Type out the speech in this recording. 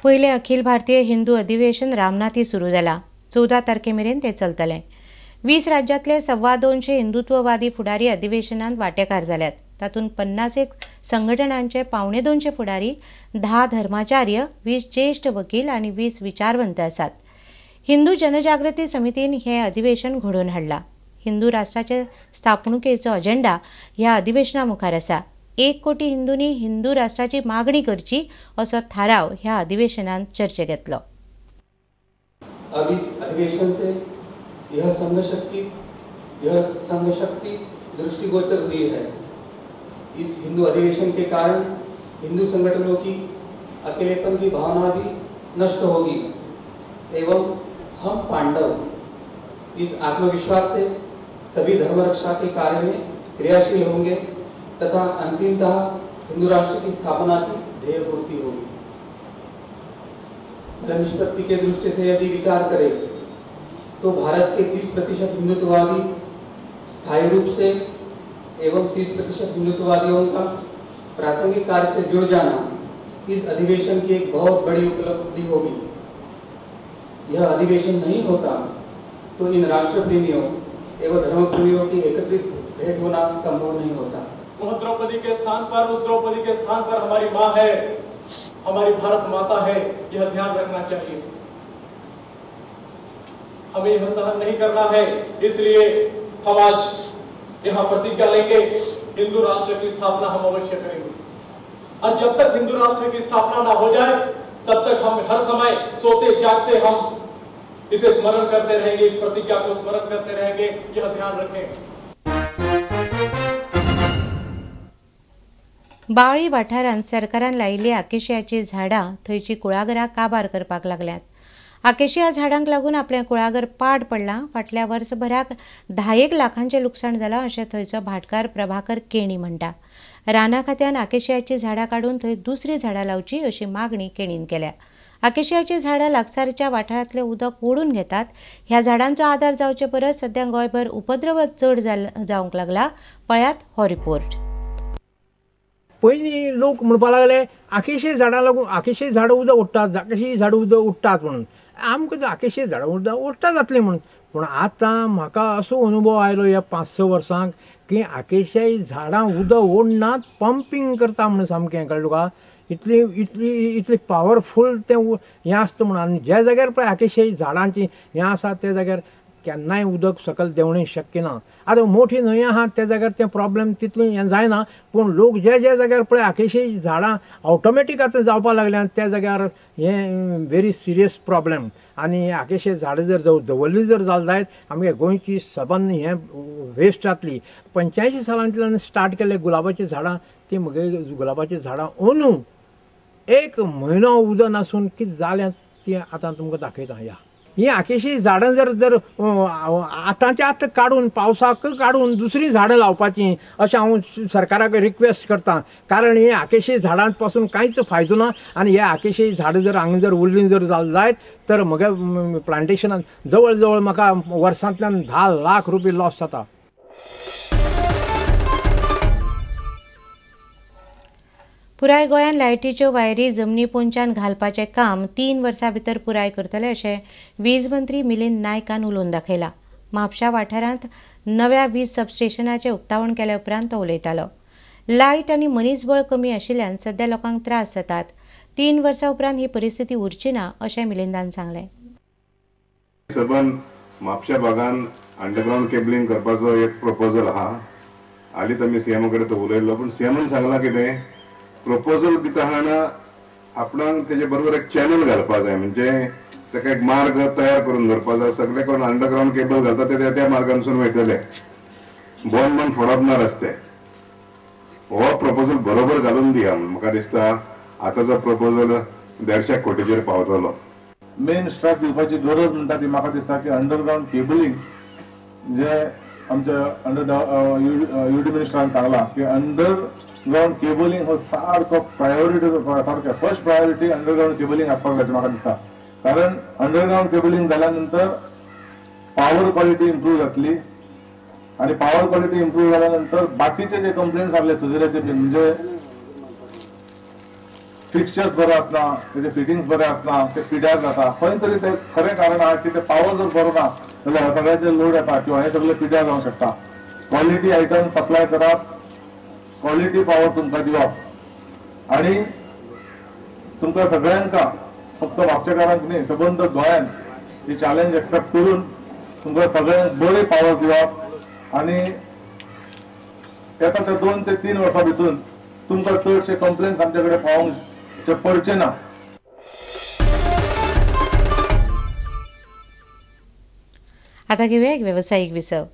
पहिले अखिल भारतीय हिंदू अधिवेशन रामनाथी सुरू झाला. 14 तारखेमेरेन ते चलतलें. 20 राज्यातले 225 हिंदुत्ववादी फुडारी अधिवेशनांत वांटेकार जाल्यात. तातूंत 51 संघटनांचे 250 फुडारी, 10 धर्माचार्य, 20 ज्येष्ठ वकील आनी 20 विचारवंत आसात. हिंदू जनजागृती समितीन हें अधिवेशन घडोवन हाडलां. हिंदू राष्ट्राचे स्थापणुकेचो अजेंडा ह्या अधिवेशना मुखार आसा. 1 कोटी हिंदूंनी हिंदू राष्ट्राची मागणी करची असो थाराव ह्या अधिवेशनांत चर्चेक येतलो. अब इस अधिवेशन से यह संघ शक्ति दृष्टिगोचर हुई है. इस हिंदू अधिवेशन के कारण हिंदू संगठनों की अकेलेपन की भावना भी नष्ट होगी एवं हम पांडव इस आत्मविश्वास से सभी धर्म रक्षा के कार्य में क्रियाशील होंगे तथा अंतिमतः हिंदू राष्ट्र की स्थापना की ध्येय पूर्ति होगी. निष्पत्ति के दृष्टि से यदि विचार करें तो भारत के 30% हिंदुत्ववादी स्थायी रूप से एवं 30% हिंदुत्ववादियों का प्रासंगिक कार्य से जुड़ जाना इस अधिवेशन की एक बहुत बड़ी उपलब्धि होगी. यह अधिवेशन नहीं होता तो इन राष्ट्र प्रेमियों एवं धर्म प्रेमियों की एकत्रित भेंट होना संभव नहीं होता. वह द्रौपदी के स्थान पर, उस द्रौपदी के स्थान पर हमारी माँ है, हमारी भारत माता है, यह ध्यान रखना चाहिए. हमें यह सहन नहीं करना है, इसलिए हम आज यहाँ प्रतिज्ञा लेंगे, हिंदू राष्ट्र की स्थापना हम अवश्य करेंगे. और जब तक हिंदू राष्ट्र की स्थापना ना हो जाए तब तक हम हर समय सोते जागते हम इसे स्मरण करते रहेंगे, इस प्रतिज्ञा को स्मरण करते रहेंगे, यह ध्यान रखें. बाळी वाठारांत सरकारान लायिल्ली आकेशियाची झाडां थंयची कुळागरां काबार करपाक लागल्यात. आकेशिया झाडांक लागून आपलें कुळागर पाड पडलां. फाटल्या वर्सभराक 10 लाखांचें लुकसाण जालां अशें थंयचो भाटकार प्रभाकर केणी म्हणटा. राना खात्यान आकेशियाची झाडां काडून थंय दुसरी झाडां लावची अशी मागणी केणीन केल्या. आकेशियाची झाडां लागसारच्या वाठारांतलें उदक ओडून घेतात. ह्या झाडांचो आदार जावचे परस सध्या गोंयभर उपद्रव चड जावंक लागला. पळयात हो रिपोर्ट. पयलीं लोक म्हणपाक लागले आकेशी झाडां लागून आकेशी झाडां उदक ओडटात, आकेशी झाडां उदक ओडटात म्हणून. आमकां आकेशी झाडां उदक ओडटा जातलें म्हणून. पूण आतां म्हाका असो अनुभव आयलो ह्या 5-6 वर्सांक की आकेशियाई झाडां उदक ओडनात, पंपींग करता म्हणून सामकें कळ्ळें तुका. इतली पावरफूल तें हें आसता म्हणून. आनी ज्या जाग्यार पळय आकेशियाई झाडांची हें आसा त्या जाग्यार केन्नाय उदक सकयल देंवणें शक्य ना. आतां मोठी न्हंय आहा त्या जाग्यार तें प्रॉब्लेम तितलें हें जायना. पूण लोक ज्या जाग्यार पळय आकेशियाई झाडां ऑटोमॅटीक आतां जावपाक लागल्यात त्या जाग्यार हें व्हेरी सिरियस प्रॉब्लेम. आनी आकेशिया झाडां जर दवरली जर जायत आमगे गोंयची सबंद हें वेस्ट जातली. 85 सालांतल्यान स्टार्ट केल्ले गुलाबाची झाडां ती म्हगे गुलाबाची झाडां अंदू 1 म्हयनो उदक नासून कितें जालें तें आतां तुमकां दाखयता. ही आकेशी झाडां जर आतांच्या आतां काडून पावसाक काडून दुसरी झाडां लावपाची अशें हांव सरकाराक रिक्वेस्ट करतां. कारण ही आकेशी झाडां पासून कांयच फायदो ना. आनी हे आकेशी झाडां जर हांगा जर उरलीं जर जायत तर म्हगे प्लांटेशनान जवळ जवळ म्हाका वर्सांतल्यान 10 लाख रुपया लॉस जाता. पुराय गोंयांत लायटीच्यो वायरी जमनी पोंदच्यान घालपाचें काम 3 वर्सां भितर पुराय करतले अशें वीज मंत्री मिलिंद नायकान उलोवन दाखयलां. म्हापशा वाठारांत नव्या वीज सबस्टेशनाचें उक्तावण केल्या उपरांत तो उलयतालो. लायट आनी मनीसबळ कमी आशिल्ल्यान सध्या लोकांक त्रास जातात. 3 वर्सां उपरांत ही परिस्थिती उरची ना अशें मिलिंदान सांगलें. सबंद म्हापशा भागान अंडरग्राउंड केबलिंग करपाचो एक प्रपोजल आहा. हालींच आमी सीएमा कडेन तो उलयल्लो. पूण सीएमान सांगलां कितें प्रपोजल दिता आसतना आपणाक तेजे बरोबर एक चॅनल घालपा जाय. म्हणजे ताका एक मार्ग तयार करून दवरपा जाय. सगळे कोण अंडरग्राउंड केबल घालता ते त्या मार्गानसून वयतले. बोन फोडप ना रस्ते. हो प्रपोजल बरोबर घालून दिया म्हूण म्हाका दिसता. आतांचो प्रपोजल 150 कोटीचेर पावतलो. मेन स्ट्रेस दिवपाची गरज म्हणटा ती म्हाका दिसता की अंडरग्राउंड केबलिंग जे आमच्या युडी मिनिस्टरान सांगला की अंडरग्राउंड केबलिंग हो सारको प्रायोरिटी सारको फर्स्ट प्रायोरिटी अंडरग्राउंड केबलिंग आसपाक जाय म्हाका दिसता. कारण अंडरग्राउंड केबलिंग जाल्या नंतर पॉवर क्वॉलिटी इम्प्रूव जातली. आणि पॉवर क्वालिटी इम्प्रूव्ह झाल्यानंतर बाकीचे जे कंप्लेंट्स आले सुजिराचे म्हणजे फिक्चर्स बरो आसना, तेजे फिटिंग्स बरे आसना, ते पिड्यार जाता. खंय तरी ते खरें कारण आहा की ते पावर जर बरो ना जाल्यार सगळ्याचेर लोड येता किंवा हे सगळे पिड्यार जावंक शकता. क्वॉलिटी आयटम सप्लाय करप, क्वॉलिटी पावर तुमकां दिवप आणि तुमकां सगळ्यांका फक्त म्हापशेकारांक न्ही सबंद गोंयांत ही चॅलेंज एक्सेप्ट करून तुमकां सगळ्यांक बरी पावर दिवप आणि येता ते 2 ते 3 वर्सां भितर तुमकां चडशे कंप्लेन्स आमचे कडेन पावोंक ते पडचे ना. आता घेऊया एक व्यावसायिक विसव.